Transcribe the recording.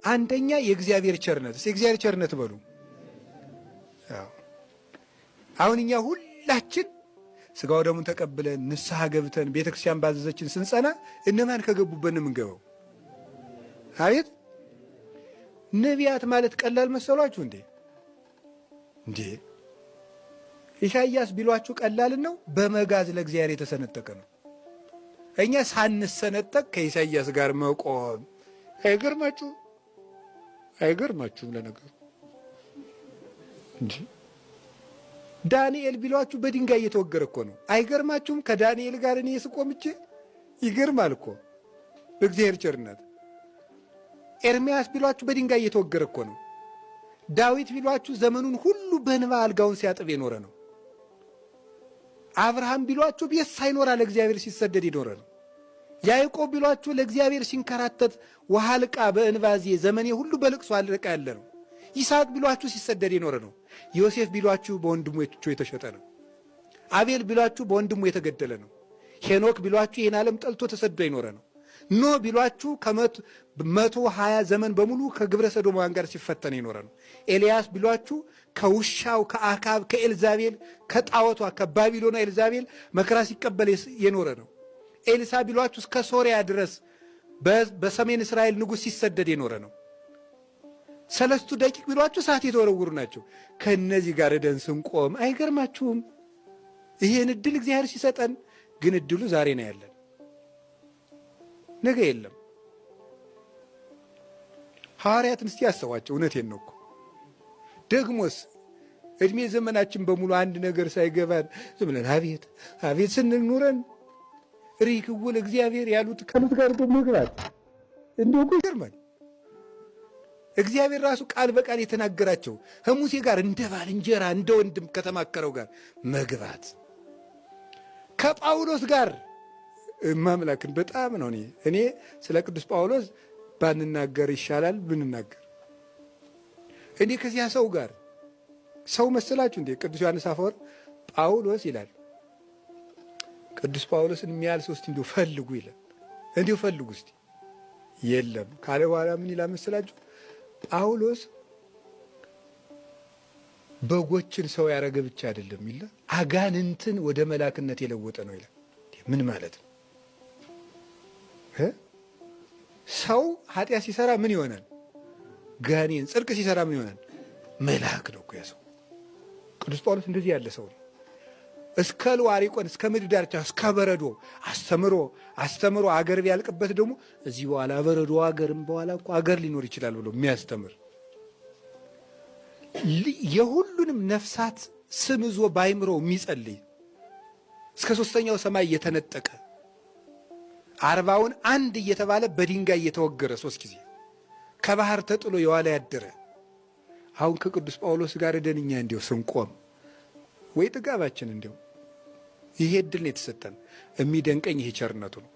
አንደኛ የእግዚአብሔር ቸርነት። የእግዚአብሔር ቸርነት በሉ። አሁን እኛ ሁላችን ስጋው ደሙን ተቀብለን ንስሐ ገብተን ቤተክርስቲያን ባዘዘችን ስንጸና እነማን ከገቡበት ነው የምንገባው? አቤት ነቢያት ማለት ቀላል መሰሏችሁ እንዴ? ኢሳይያስ ቢሏችሁ ቀላል ነው? በመጋዝ ለእግዚአብሔር የተሰነጠቀ ነው። እኛ ሳንሰነጠቅ ከኢሳይያስ ጋር መቆም አይገርማችሁ? አይገርማችሁም? ለነገሩ እንዴ ዳንኤል ቢሏችሁ በድንጋይ እየተወገረ እኮ ነው። አይገርማችሁም? ከዳንኤል ጋር እኔ ስቆምቼ ይገርማል እኮ በእግዚአብሔር ቸርነት። ኤርምያስ ቢሏችሁ በድንጋይ እየተወገረ እኮ ነው። ዳዊት ቢሏችሁ ዘመኑን ሁሉ በእንባ አልጋውን ሲያጥብ የኖረ ነው። አብርሃም ቢሏችሁ ቤት ሳይኖር ለእግዚአብሔር ሲሰደድ የኖረ ነው። ያዕቆብ ቢሏችሁ ለእግዚአብሔር ሲንከራተት ውሃ ልቃ በእንባዜ ዘመኔ ሁሉ በልቅሶ አልቃ ያለ ነው። ይስሐቅ ቢሏችሁ ሲሰደድ የኖረ ነው። ዮሴፍ ቢሏችሁ በወንድሞቹ የተሸጠ ነው። አቤል ቢሏችሁ በወንድሙ የተገደለ ነው። ሄኖክ ቢሏችሁ ይህን ዓለም ጠልቶ ተሰዶ የኖረ ነው። ኖህ ቢሏችሁ ከ120 ዘመን በሙሉ ከግብረ ሰዶማውያን ጋር ሲፈተን የኖረ ነው። ኤልያስ ቢሏችሁ ከውሻው ከአካብ ከኤልዛቤል ከጣዖቷ ከባቢሎና ኤልዛቤል መከራ ሲቀበል የኖረ ነው። ኤልሳ ቢሏችሁ እስከ ሶሪያ ድረስ በሰሜን እስራኤል ንጉሥ ሲሰደድ የኖረ ነው። ሰለስቱ ደቂቅ ቢሏችሁ ሰዓት የተወረውሩ ናቸው። ከእነዚህ ጋር ደን ስንቆም አይገርማችሁም? ይሄን እድል እግዚአብሔር ሲሰጠን ግን እድሉ ዛሬ ነው ያለን፣ ነገ የለም። ሐዋርያትን እስቲ ያሰቧቸው። እውነቴን ነው እኮ ደግሞስ እድሜ ዘመናችን በሙሉ አንድ ነገር ሳይገባን ዝም ብለን አቤት አቤት ስንል ኑረን ሪክውል እግዚአብሔር ያሉት ከሉት ጋር ደግሞ ግባት እንደው እኮ ይገርማል። እግዚአብሔር ራሱ ቃል በቃል የተናገራቸው ከሙሴ ጋር እንደ ባልንጀራ እንደ ወንድም ከተማከረው ጋር መግባት ከጳውሎስ ጋር ማምላክን በጣም ነው። እኔ ስለ ቅዱስ ጳውሎስ ባንናገር ይሻላል ብንናገር። እኔ ከዚያ ሰው ጋር ሰው መሰላችሁ እንዴ? ቅዱስ ዮሐንስ አፈወርቅ ጳውሎስ ይላል። ቅዱስ ጳውሎስን የሚያህል ሰው እስቲ እንዲሁ ፈልጉ ይላል። እንዲሁ ፈልጉ እስቲ የለም ካለ በኋላ ምን ይላል መሰላችሁ? ጳውሎስ በጎችን ሰው ያረገ ብቻ አይደለም ይላል፣ አጋንንትን ወደ መላክነት የለወጠ ነው ይላል። ምን ማለት ነው? ሰው ኃጢአት ሲሰራ ምን ይሆናል? ጋኔን። ጽድቅ ሲሰራ ምን ይሆናል? መልአክ ነው እኮ ያ ሰው። ቅዱስ ጳውሎስ እንደዚህ ያለ ሰው ነው። እስከ ልዋሪቆን እስከ ምድር ዳርቻ እስከ በረዶ አስተምሮ አገር ቢያልቅበት ደግሞ እዚህ በኋላ በረዶ አገርም በኋላ እኮ አገር ሊኖር ይችላል ብሎ የሚያስተምር የሁሉንም ነፍሳት ስም ይዞ ባይምሮ የሚጸልይ እስከ 3ኛው ሰማይ እየተነጠቀ 40ውን አንድ እየተባለ በድንጋይ እየተወገረ 3 ጊዜ ከባህር ተጥሎ የዋለ ያደረ። አሁን ከቅዱስ ጳውሎስ ጋር ደንኛ እንዲው ስንቆም ወይ ጥጋባችን እንዲው ይሄ እድል ነው የተሰጠን። የሚደንቀኝ ይሄ ቸርነቱ ነው።